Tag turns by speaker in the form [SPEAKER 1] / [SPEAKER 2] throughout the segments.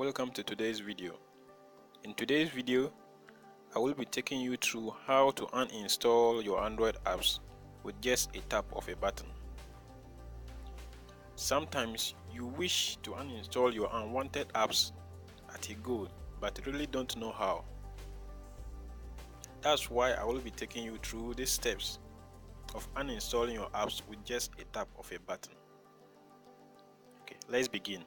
[SPEAKER 1] welcome to today's video. In today's video, I will be taking you through how to uninstall your Android apps with just a tap of a button. Sometimes you wish to uninstall your unwanted apps at a go, but really don't know how. That's why I will be taking you through these steps of uninstalling your apps with just a tap of a button. Okay, let's begin.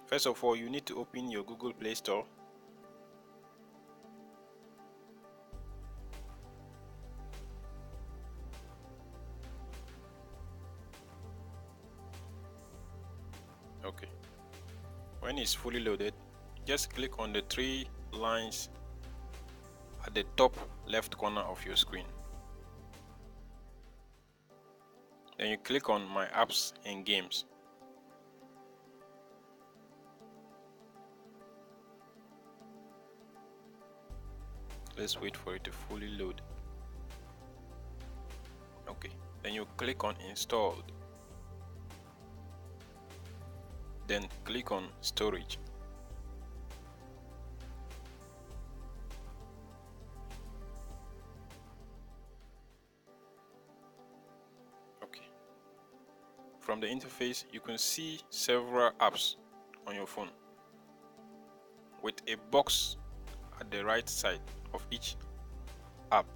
[SPEAKER 1] First of all, you need to open your Google Play Store. Okay, when it's fully loaded, just click on the three lines at the top left corner of your screen. Then you click on My Apps and Games. Let's wait for it to fully load. Okay, then you click on Installed. Then click on Storage. Okay. From the interface, you can see several apps on your phone with a box at the right side of each app.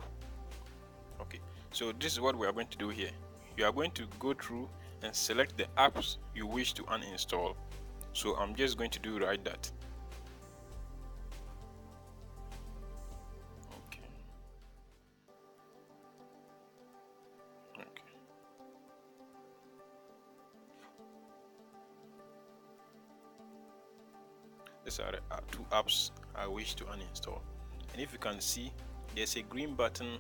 [SPEAKER 1] Okay, so this is what we are going to do here. You are going to go through and select the apps you wish to uninstall. So I'm just going to do right that. Okay. These are the two apps I wish to uninstall. And if you can see, there's a green button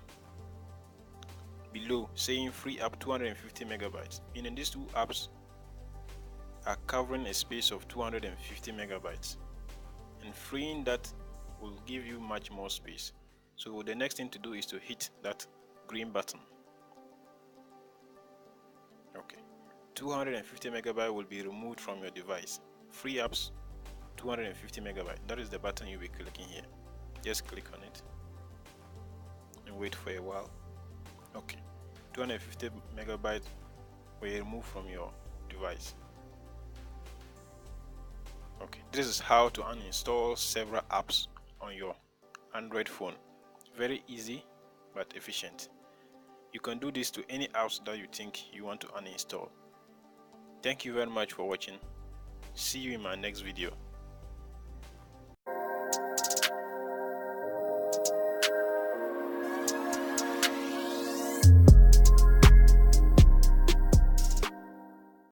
[SPEAKER 1] below saying free up 250 megabytes, meaning these two apps are covering a space of 250 megabytes, and freeing that will give you much more space. So the next thing to do is to hit that green button. Okay, 250 megabytes will be removed from your device. Free apps 250 megabytes, that is the button you'll be clicking here. Just click on it and wait for a while. Okay, 250 megabytes will remove from your device. Okay, this is how to uninstall several apps on your Android phone. Very easy but efficient. You can do this to any apps that you think you want to uninstall. Thank you very much for watching. See you in my next video.